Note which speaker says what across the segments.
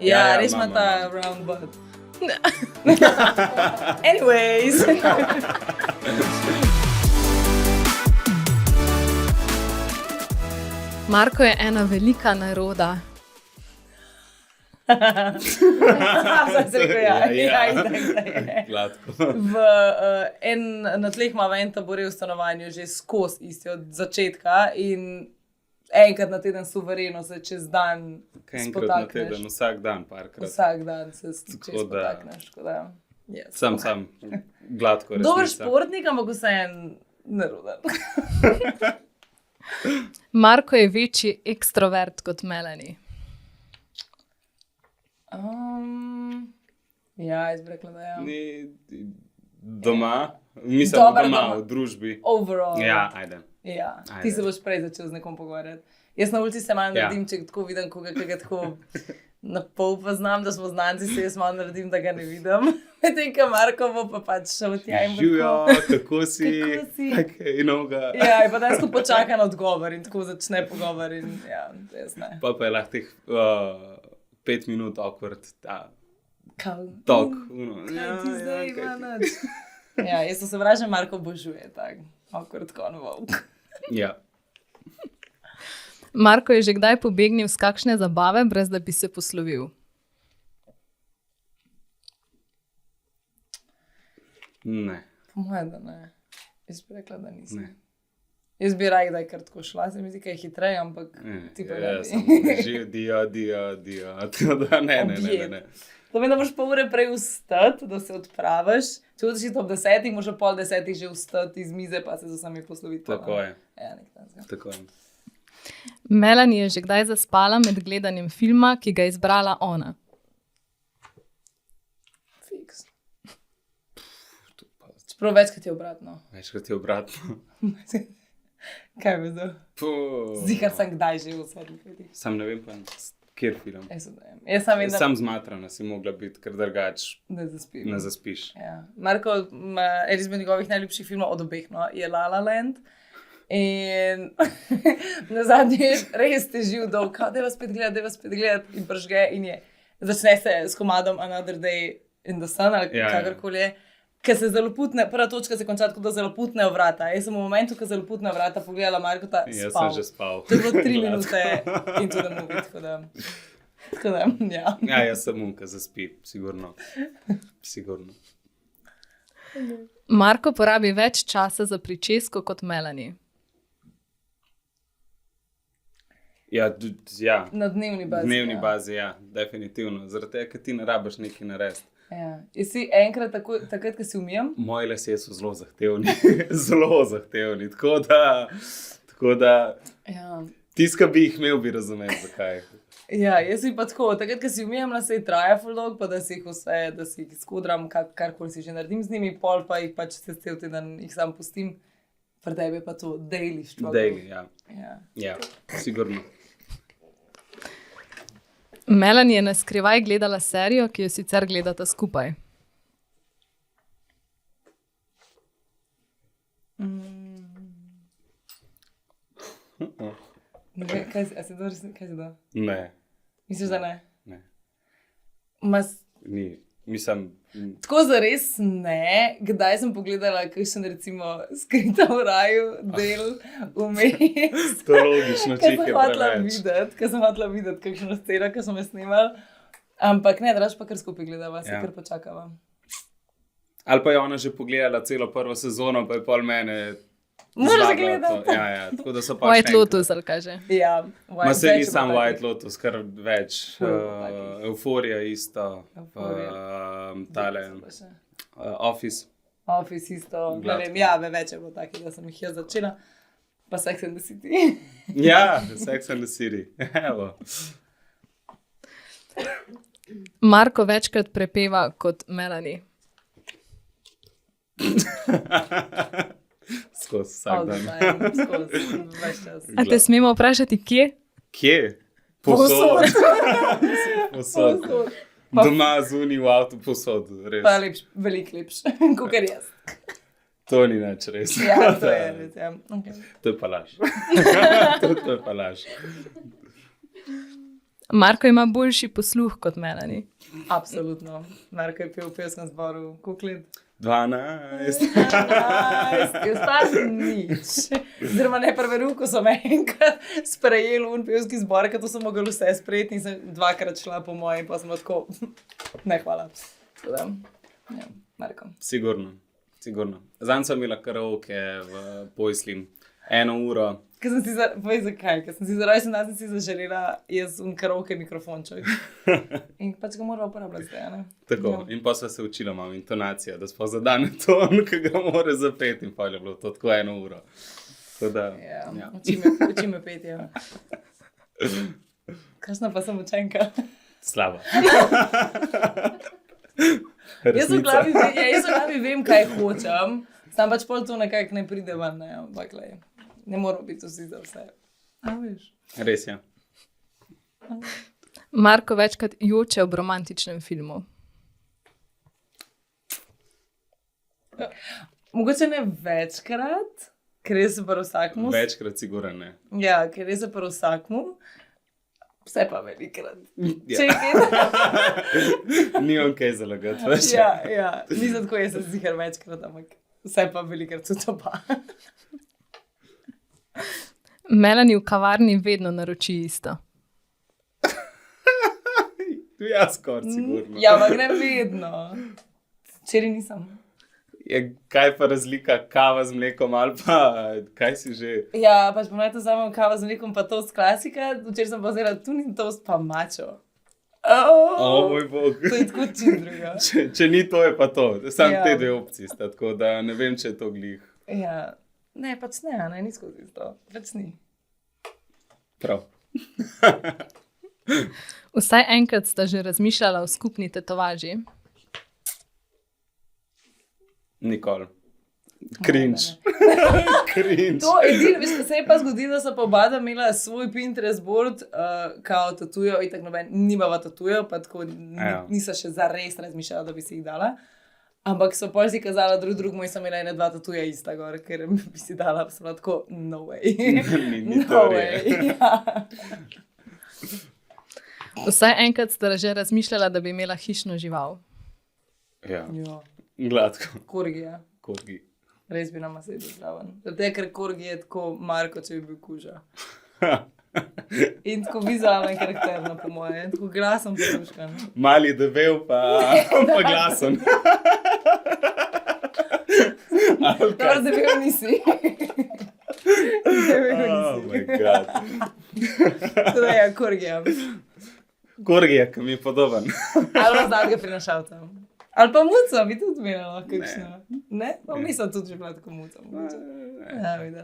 Speaker 1: Ja, res ima ta round butt. Anyways.
Speaker 2: Marko je ena velika naroda.
Speaker 1: Zdaj se rekel,
Speaker 3: Gladko.
Speaker 1: Na tleh ima en tabore v stanovanju že skozi isti od začetka in enkrat na teden suvereno se čez dan
Speaker 3: Enkrat na teden, vsak dan parkrat.
Speaker 1: Vsak dan se čez spotakneš.
Speaker 3: Sam, gladko resnica.
Speaker 1: Dober športnik, ampak vseeno neroden.
Speaker 2: Marko je večji ekstrovert kot Melanie.
Speaker 1: Ja, jaz bi rekla, da ja.
Speaker 3: Doma? Mislim, doma, v družbi.
Speaker 1: Overall.
Speaker 3: Ja, ajde.
Speaker 1: Ja, ti se boš prej začel z nekom pogovarjati. Jaz na ulici se malo naredim, če tako vidim koga tako na pol poznam, da smo znanci, se jaz malo naredim, da ga ne vidim. Medtem, ko Marko bo pa pač šel tja in bo
Speaker 3: Živjo, kako si?
Speaker 1: Okay,
Speaker 3: noga.
Speaker 1: Ja, in pa da tako počaka na odgovor in tako začne pogovor in ja, jaz ne.
Speaker 3: Pa je lahko teh 5 minut awkward,
Speaker 1: Talk.
Speaker 3: Ja,
Speaker 1: ti zdaj
Speaker 3: ja,
Speaker 1: ima nič. Ja, jaz se vražam, Marko božuje, tak. Awkward convolk.
Speaker 3: Ja.
Speaker 2: Marko je že kdaj pobegnil z kakšne zabave, brez da bi se poslovil?
Speaker 3: Ne.
Speaker 1: Po mojem, da ne. Jaz bi rekla, da nisem. Ne. Jaz bi raje, da je kar tako šla, se mi zdi, da je hitreje, ampak ti pa ne bi.
Speaker 3: Živ, dio. Ne.
Speaker 1: To meni, da moraš pol ure prej vstati, da se odpraviš. Če hočeš iti ob 10, moraš ob 9:30 že vstati iz mize, pa se z vsemi posloviti.
Speaker 3: Tako je.
Speaker 1: Ja,
Speaker 3: tako je.
Speaker 2: Melanie je že kdaj zaspala med gledanjem filma, ki ga je izbrala ona?
Speaker 1: Fiks. Čeprav večkrat je obratno. Kaj bi zdaj? Zihar sem kdaj že v svetih letih.
Speaker 3: Sam ne vem pa, kjer film.
Speaker 1: Sam
Speaker 3: zmatrana si mogla biti, ker drugač ne zaspiš.
Speaker 1: Ja. Marko, eden izmed njegovih najljubših filmov od obeh je La La Land. In na zadnji res težil dolg, da vas spet gledati in pržge in začne se s komadom Another Day in the Sun ali kakorkoli je. Ker se zaloputne, prva točka se konča tako, da zaloputnejo vrata. Jaz sem v momentu, ko zaloputnejo vrata pogledala Markota, spal.
Speaker 3: Jaz sem že spal.
Speaker 1: To je bilo 3 minute in to da movie, tako da, ja.
Speaker 3: Ja, jaz sem unka zaspi, sigurno.
Speaker 2: Marko porabi več časa za pričesko kot Melanie.
Speaker 1: Ja. Na dnevni bazi.
Speaker 3: Dnevni bazi, ja, definitivno. Zaradi tega, ker ti ne rabiš nekaj narediti.
Speaker 1: Ja. Jaz si enkrat, takrat, ko si umijem?
Speaker 3: Moji lasje so zelo zahtevni. Zelo zahtevni. Tako da
Speaker 1: ja.
Speaker 3: Tiska bi jih imel, bi razumel, zakaj.
Speaker 1: Ja, jaz si pa tako, takrat, ko si umijem lasje, traja full dolg, pa da si jih vse, da si jih skodram, karkoli si že naredim z njimi, pol pa jih pač se cel teden jih sam pustim. Pri tebi je pa to daily struggle.
Speaker 3: Daily, ja. Ja, sigurno.
Speaker 2: Melanie je na skrivaj gledala serijo, ki jo sicer gledata skupaj.
Speaker 1: Kaj si to?
Speaker 3: Ne.
Speaker 1: Misliš, da ne?
Speaker 3: Ne.
Speaker 1: Ni.
Speaker 3: Mislim...
Speaker 1: Tako zares ne. Kdaj sem pogledala kakšen recimo Skrita v raju del vmes.
Speaker 3: To je logično, če jih je preveč.
Speaker 1: Ker sem hotela videti kakšno sceno, ki sem jo snimala. Ampak ne, draž pa kar skupaj gledava, se kar počakava.
Speaker 3: Ali pa je ona že pogledala celo prvo sezono, pa je pol mene...
Speaker 1: Moraš gledati.
Speaker 3: Ja, tako da so pač
Speaker 2: White Lotus, ali kaže.
Speaker 1: Ja.
Speaker 3: Ma se ni sam White Lotus, kar več. Euforija isto. Tale. Office.
Speaker 1: Office isto. Ne vem, ja, več je bilo takih, da sem jih jaz začela. Pa Sex and the City.
Speaker 3: Ja, Sex and the City. Evo.
Speaker 2: Marko večkrat prepeva kot Melanie.
Speaker 3: Skozi vsak dan.
Speaker 1: Skozi, več čas.
Speaker 2: A te smemo vprašati, kje?
Speaker 3: Kje? Posod. Doma, zunaj, v avtu, posod. Res.
Speaker 1: Pa lepš, veliko lepš, kakor jaz.
Speaker 3: To ni nič res.
Speaker 1: Ja, to je res, ja. Okay.
Speaker 3: To je pa laž. To je pa laž.
Speaker 2: Marko ima boljši posluh kot Melanie.
Speaker 1: Absolutno. Marko je pil v pevskem zboru, kuklit.
Speaker 3: 12.
Speaker 1: Jaz pa nič. Oziroma ne prve ruko so me enkrat sprejeli v pevski zbor, ker to sem mogel vse sprejeti in sem 2-krat šla po moji, pa sem tako, ne hvala. Tako da, ja, Marko.
Speaker 3: Sigurno. Zanj sem imela karaoke v Pojslim 1 uro.
Speaker 1: Povej zakaj, ker sem si za rojsten dan zaželela jaz un karaoke mikrofonček. In pač ga morala uporabljati zdaj, ne?
Speaker 3: Tako,
Speaker 1: Ja.
Speaker 3: in pa sva se učila malo intonacijo, da smo zadane ton, ki ga mora zapeti in pa je bilo to tako 1 uro. Tako da,
Speaker 1: Ja, uči me peti, ja. Kakšna pa sem učenka?
Speaker 3: slaba.
Speaker 1: Jaz v glavi vem, kaj hočem, sam pač pol to nekako ne pride ven, ne, ampak lej, ne moramo biti vsi za vse. A veš?
Speaker 3: Res je.
Speaker 2: Marko večkrat joče ob romantičnem filmu.
Speaker 1: Mogoče ne večkrat, ker res je pri vsakmu.
Speaker 3: Večkrat sigurno ne.
Speaker 1: Ja, ker res je pri vsakmu. Vse pa velikrat.
Speaker 3: Ja.
Speaker 1: Če je kaj.
Speaker 3: Ni on kaj zalagati, veš?
Speaker 1: Ja, nisem tako, jaz sem zihar večkrat, ampak vse pa velikrat so to pa.
Speaker 2: Melanie v kavarni vedno naroči isto.
Speaker 3: Ja, skoraj sigurno.
Speaker 1: Ja, ampak ne vedno. Včeraj nisem.
Speaker 3: Kaj pa razlika kava z mlekom ali pa kaj si že?
Speaker 1: Ja, pač ponovno vzamem kavo z mlekom pa toast klasika, včeraj sem pa vzela tunin toast pa mačo.
Speaker 3: O moj bog.
Speaker 1: To je tako čim druga.
Speaker 3: Če ni to, je pa to. Sam
Speaker 1: Ja.
Speaker 3: te dve opcije sta, tako da ne vem, če je to glih.
Speaker 1: Ja, ne, pač ne, ni skozi to. Pač ni.
Speaker 3: Prav.
Speaker 2: Vsaj enkrat sta že razmišljala o skupni tetovaži.
Speaker 3: Nikoli. Cringe. Cringe.
Speaker 1: To edino, veš, ko se je pa zgodilo, da so pa oba imela svoj Pinterest board, kao tatujo, in tako noben nimava tatujo, pa tako
Speaker 3: Ja.
Speaker 1: nisa še zares razmišljala, da bi si jih dala. Ampak so pol si kazala drug in sem imela 1-2 tatuja ista gor, ker bi si dala, pa sem bila tako, no way.
Speaker 3: Ni
Speaker 1: No
Speaker 3: to
Speaker 1: way.
Speaker 3: res.
Speaker 1: Ja.
Speaker 2: Vsaj enkrat sta že razmišljala, da bi imela hišno žival.
Speaker 3: Ja,
Speaker 1: Ja,
Speaker 3: gladko.
Speaker 1: korgija.
Speaker 3: Korgi.
Speaker 1: Res bi nama sedel zraven. Zato je, ker korgi je tako Marko, če bi bil kuža. In tako vizualen karakterno, po moje. Tako glasen posluškan.
Speaker 3: Mali debel pa glasen.
Speaker 1: Dobro, da bil nisi.
Speaker 3: Oh my god.
Speaker 1: Tako da je korgija.
Speaker 3: Korgi je, ki mi je podoben.
Speaker 1: Ali pa zadnjega prinašalca. Ali pa muca, bi tudi imela kakšno. Ne? Pa mislim tudi, že bila tako muca. Ja, vidiš.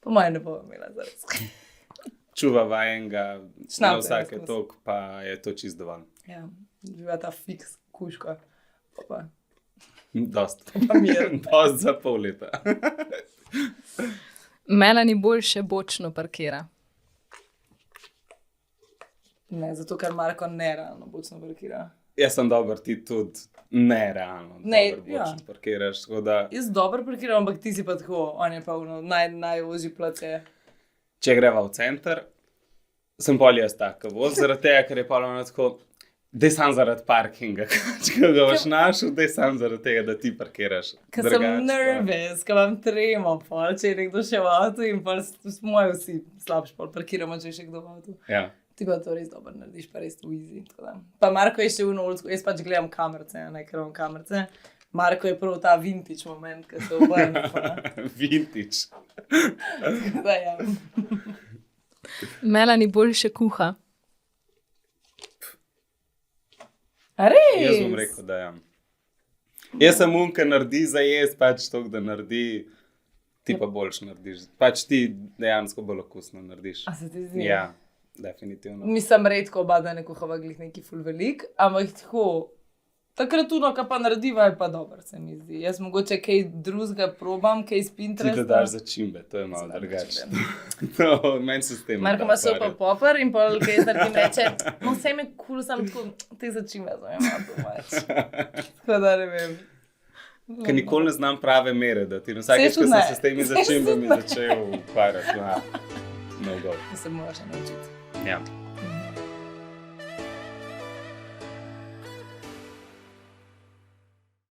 Speaker 1: Po mojem ne bom imela zares.
Speaker 3: Čuva vajenga, na
Speaker 1: Šnapce,
Speaker 3: vsake
Speaker 1: jaz
Speaker 3: tok, pa je to čist dovolj.
Speaker 1: Ja, živa ta fiks kuška. Pa
Speaker 3: Dost.
Speaker 1: mir.
Speaker 3: Dost za pol leta.
Speaker 2: Melanie boljše bočno parkira.
Speaker 1: Ne, zato ker Marko nerealno bočno parkira.
Speaker 3: Jaz sem dober, ti tudi nerealno.
Speaker 1: Ne,
Speaker 3: dobro
Speaker 1: ja.
Speaker 3: bočno parkiraš, tako da
Speaker 1: Jaz dobro parkiram, ampak ti si pa tako, on je pa najožji place.
Speaker 3: če greva v center, sem bolj jaz tak, zaradi tega, ker je pa ono tako, dej sam zaradi parkinga, če ga boš našel, dej sam zaradi tega, da ti parkiraš.
Speaker 1: Ker sem nervous, ker imam tremo, pol, če je nekdo še v avtu in pa smo vsi slabši, pol parkiramo, če je še kdo v avtu.
Speaker 3: Ja.
Speaker 1: Ti pa to res dobro narediš, pa res tu easy. Tako da. Pa Marko je še v nolsku, jaz pač gledam kamerce, ne, ker imam kamerce. Marko je prav ta vintage moment, ki se obrne.
Speaker 3: Vintage.
Speaker 1: Tako da ja.
Speaker 2: Melanie boljše kuha.
Speaker 1: A res?
Speaker 3: Jaz bom rekel, da ja. Jaz sem unka naredi za jesti, pač to, da naredi, ti pa boljš narediš. Pač ti dejansko bolj okusno narediš.
Speaker 1: A se ti zdi?
Speaker 3: Ja, definitivno.
Speaker 1: Mislim, redko oba, da ne kuhava glih neki ful velik, ampak tako, takrat tuno, kar pa narediva, je pa dobro, se mi zdi. Jaz mogoče kaj drugega probam, kaj iz
Speaker 3: Ti
Speaker 1: Pinteresta.
Speaker 3: dodaš začimbe, to je malo
Speaker 1: Znam
Speaker 3: drugače.
Speaker 1: začimbe.
Speaker 3: No, meni se s tem
Speaker 1: Marko ima sopa popper in pol kaj naredim reče, no vse me kul, sam tako, te začimbe znam malo domač. Tako da ne vem.
Speaker 3: Ker nikoli ne znam prave mere, da ti vsakeč, ko
Speaker 1: tudi
Speaker 3: sem
Speaker 1: ne.
Speaker 3: se s temi
Speaker 1: Saj
Speaker 3: začimbami
Speaker 1: tudi ne.
Speaker 3: začel ukvarjati. No, go.
Speaker 1: Se moraš naučiti.
Speaker 3: Ja.